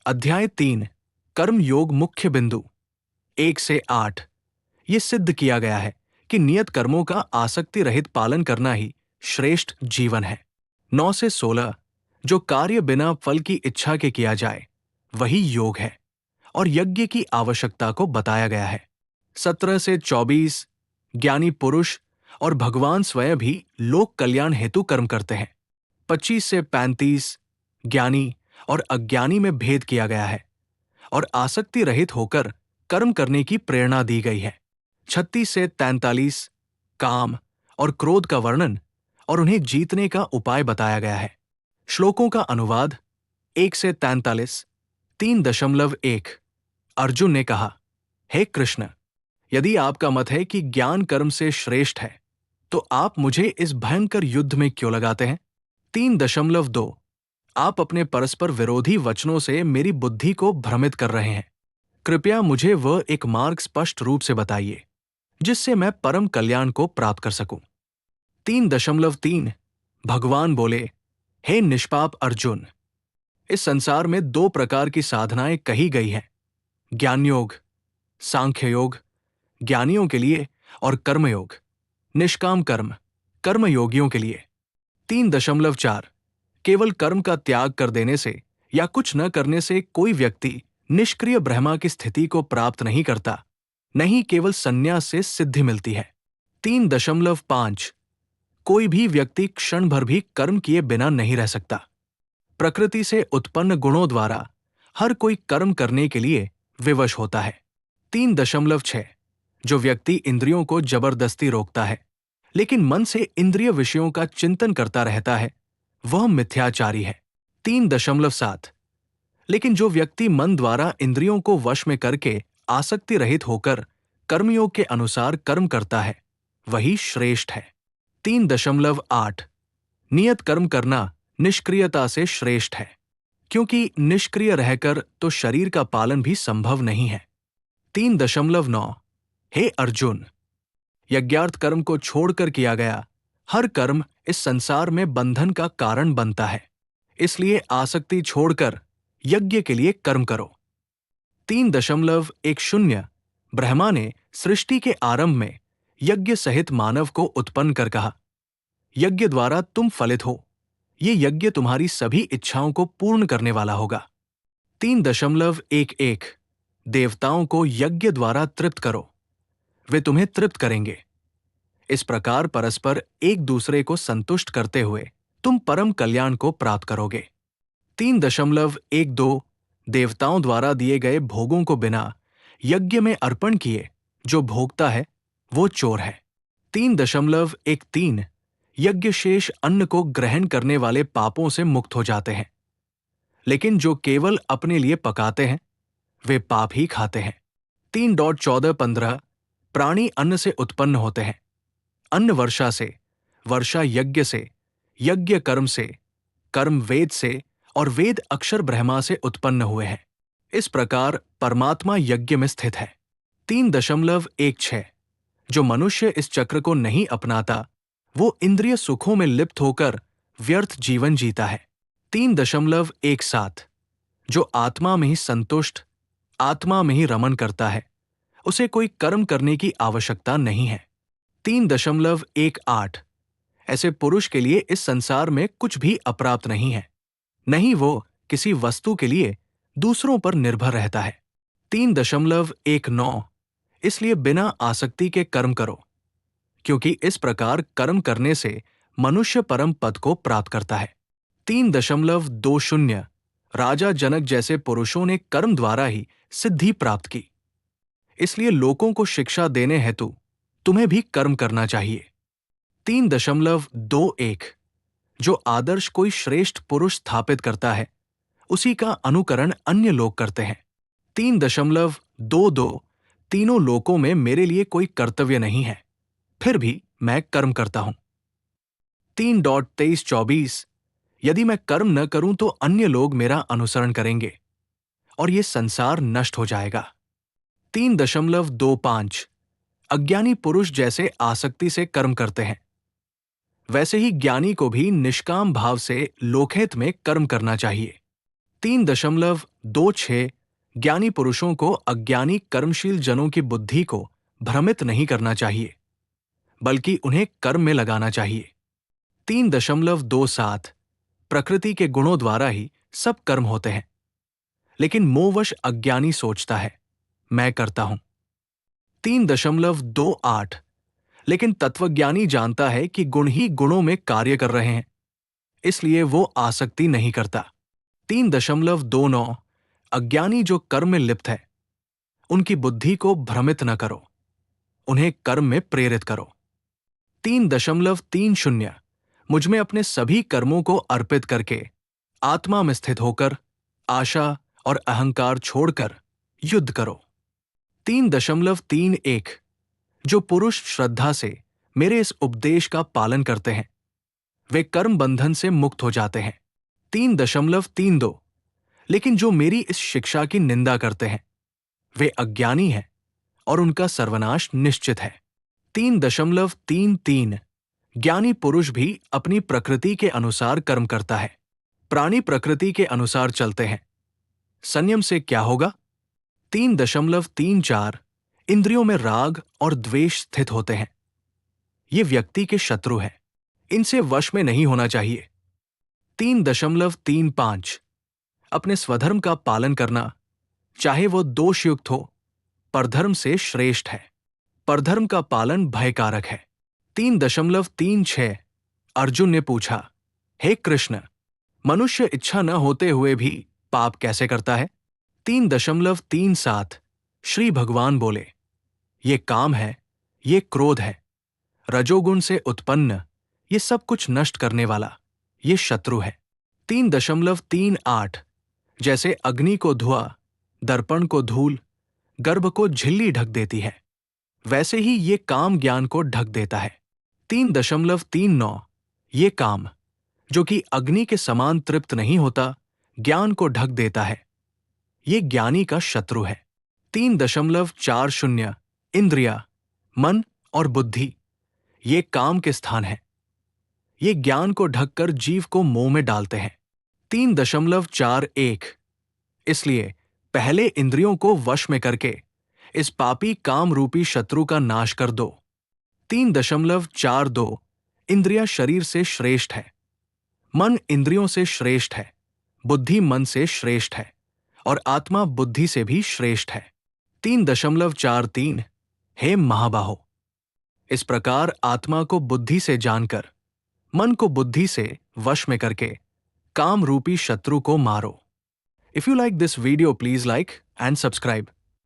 अध्याय 3 कर्म योग मुख्य बिंदु 1 से 8। ये सिद्ध किया गया है कि नियत कर्मों का आसक्ति रहित पालन करना ही श्रेष्ठ जीवन है। 9 से 16 जो कार्य बिना फल की इच्छा के किया जाए वही योग है और यज्ञ की आवश्यकता को बताया गया है। 17 से 24 ज्ञानी पुरुष और भगवान स्वयं भी लोक कल्याण हेतु कर्म करते हैं। 25 से 35 ज्ञानी और अज्ञानी में भेद किया गया है और आसक्ति रहित होकर कर्म करने की प्रेरणा दी गई है। 36 से 43 काम और क्रोध का वर्णन और उन्हें जीतने का उपाय बताया गया है। श्लोकों का अनुवाद 1 से 43 3.1 अर्जुन ने कहा, हे कृष्ण, यदि आपका मत है कि ज्ञान कर्म से श्रेष्ठ है तो आप मुझे इस भयंकर युद्ध में क्यों लगाते हैं? 3.2 आप अपने परस्पर विरोधी वचनों से मेरी बुद्धि को भ्रमित कर रहे हैं। कृपया मुझे वह एक मार्ग स्पष्ट रूप से बताइए जिससे मैं परम कल्याण को प्राप्त कर सकूं। 3.3 भगवान बोले, हे निष्पाप अर्जुन, इस संसार में 2 प्रकार की साधनाएं कही गई हैं, ज्ञान योग, सांख्य योग ज्ञानियों के लिए और कर्मयोग, निष्काम कर्म कर्मयोगियों के लिए। 3.4 केवल कर्म का त्याग कर देने से या कुछ न करने से कोई व्यक्ति निष्क्रिय ब्रह्मा की स्थिति को प्राप्त नहीं करता, नहीं केवल संन्यास से सिद्धि मिलती है। 3.5 कोई भी व्यक्ति क्षण भर भी कर्म किए बिना नहीं रह सकता। प्रकृति से उत्पन्न गुणों द्वारा हर कोई कर्म करने के लिए विवश होता है। 3.6 जो व्यक्ति इंद्रियों को जबरदस्ती रोकता है लेकिन मन से इंद्रिय विषयों का चिंतन करता रहता है वह मिथ्याचारी है। 3.7 लेकिन जो व्यक्ति मन द्वारा इंद्रियों को वश में करके आसक्ति रहित होकर कर्मयोग के अनुसार कर्म करता है वही श्रेष्ठ है। 3.8 नियत कर्म करना निष्क्रियता से श्रेष्ठ है, क्योंकि निष्क्रिय रहकर तो शरीर का पालन भी संभव नहीं है। 3.9 हे अर्जुन, यज्ञार्थ कर्म को छोड़कर किया गया हर कर्म इस संसार में बंधन का कारण बनता है, इसलिए आसक्ति छोड़कर यज्ञ के लिए कर्म करो। 3.10 ब्रह्मा ने सृष्टि के आरंभ में यज्ञ सहित मानव को उत्पन्न कर कहा, यज्ञ द्वारा तुम फलित हो, ये यज्ञ तुम्हारी सभी इच्छाओं को पूर्ण करने वाला होगा। 3.11 देवताओं को यज्ञ द्वारा तृप्त करो, वे तुम्हें तृप्त करेंगे। इस प्रकार परस्पर एक दूसरे को संतुष्ट करते हुए तुम परम कल्याण को प्राप्त करोगे। 3.12 देवताओं द्वारा दिए गए भोगों को बिना यज्ञ में अर्पण किए जो भोगता है वो चोर है। 3.13 यज्ञ शेष अन्न को ग्रहण करने वाले पापों से मुक्त हो जाते हैं, लेकिन जो केवल अपने लिए पकाते हैं वे पाप ही खाते हैं। 3.14-15 प्राणी अन्न से उत्पन्न होते हैं, अन्न वर्षा से, वर्षा यज्ञ से, यज्ञ कर्म से, कर्म वेद से और वेद अक्षर ब्रह्मा से उत्पन्न हुए हैं। इस प्रकार परमात्मा यज्ञ में स्थित है। 3.16 जो मनुष्य इस चक्र को नहीं अपनाता वो इंद्रिय सुखों में लिप्त होकर व्यर्थ जीवन जीता है। 3.17 जो आत्मा में ही संतुष्ट, आत्मा में ही रमन करता है उसे कोई कर्म करने की आवश्यकता नहीं है। 3.18 ऐसे पुरुष के लिए इस संसार में कुछ भी अप्राप्त नहीं है, नहीं वो किसी वस्तु के लिए दूसरों पर निर्भर रहता है। 3.19 इसलिए बिना आसक्ति के कर्म करो, क्योंकि इस प्रकार कर्म करने से मनुष्य परम पद को प्राप्त करता है। 3.20 राजा जनक जैसे पुरुषों ने कर्म द्वारा ही सिद्धि प्राप्त की, इसलिए लोगों को शिक्षा देने हेतु तुम्हें भी कर्म करना चाहिए। 3.21 जो आदर्श कोई श्रेष्ठ पुरुष स्थापित करता है उसी का अनुकरण अन्य लोग करते हैं। 3.22 तीनों लोकों में मेरे लिए कोई कर्तव्य नहीं है, फिर भी मैं कर्म करता हूं। 3.23-24 यदि मैं कर्म न करूं तो अन्य लोग मेरा अनुसरण करेंगे और ये संसार नष्ट हो जाएगा। 3.25 अज्ञानी पुरुष जैसे आसक्ति से कर्म करते हैं वैसे ही ज्ञानी को भी निष्काम भाव से लोकहित में कर्म करना चाहिए। 3.26 2:6 ज्ञानी पुरुषों को अज्ञानी कर्मशील जनों की बुद्धि को भ्रमित नहीं करना चाहिए, बल्कि उन्हें कर्म में लगाना चाहिए। 3.27 प्रकृति के गुणों द्वारा ही सब कर्म होते हैं, लेकिन मोहवश अज्ञानी सोचता है मैं करता हूं। 3.28 लेकिन तत्वज्ञानी जानता है कि गुण ही गुणों में कार्य कर रहे हैं, इसलिए वो आसक्ति नहीं करता। 3.29 अज्ञानी जो कर्म में लिप्त है, उनकी बुद्धि को भ्रमित न करो, उन्हें कर्म में प्रेरित करो। 3.30 मुझ में अपने सभी कर्मों को अर्पित करके आत्मा में स्थित होकर आशा और अहंकार छोड़कर युद्ध करो। 3.31 जो पुरुष श्रद्धा से मेरे इस उपदेश का पालन करते हैं, वे कर्म बंधन से मुक्त हो जाते हैं। 3.32 लेकिन जो मेरी इस शिक्षा की निंदा करते हैं, वे अज्ञानी हैं और उनका सर्वनाश निश्चित है। 3.33 ज्ञानी पुरुष भी अपनी प्रकृति के अनुसार कर्म करता है, प्राणी प्रकृति के अनुसार चलते हैं। संयम से क्या होगा? 3.34 इंद्रियों में राग और द्वेष स्थित होते हैं, ये व्यक्ति के शत्रु हैं, इनसे वश में नहीं होना चाहिए। 3.35 अपने स्वधर्म का पालन करना, चाहे वो दोषयुक्त हो, परधर्म से श्रेष्ठ है। परधर्म का पालन भयकारक है। 3.36 अर्जुन ने पूछा, हे कृष्ण, मनुष्य इच्छा न होते हुए भी पाप कैसे करता है? 3.37 श्री भगवान बोले, ये काम है, ये क्रोध है, रजोगुण से उत्पन्न ये सब कुछ नष्ट करने वाला ये शत्रु है। 3.38 जैसे अग्नि को धुआं, दर्पण को धूल, गर्भ को झिल्ली ढक देती है, वैसे ही ये काम ज्ञान को ढक देता है। 3.39 ये काम जो कि अग्नि के समान तृप्त नहीं होता, ज्ञान को ढक देता है, ये ज्ञानी का शत्रु है। 3.40 इंद्रिया, मन और बुद्धि ये काम के स्थान है, ये ज्ञान को ढककर जीव को मोह में डालते हैं। 3.41 इसलिए पहले इंद्रियों को वश में करके इस पापी काम रूपी शत्रु का नाश कर दो। 3.42 इंद्रिया शरीर से श्रेष्ठ है, मन इंद्रियों से श्रेष्ठ है, बुद्धि मन से श्रेष्ठ है और आत्मा बुद्धि से भी श्रेष्ठ है। 3.43 हे महाबाहो, इस प्रकार आत्मा को बुद्धि से जानकर मन को बुद्धि से वश में करके काम रूपी शत्रु को मारो। If you like this video, please like and subscribe.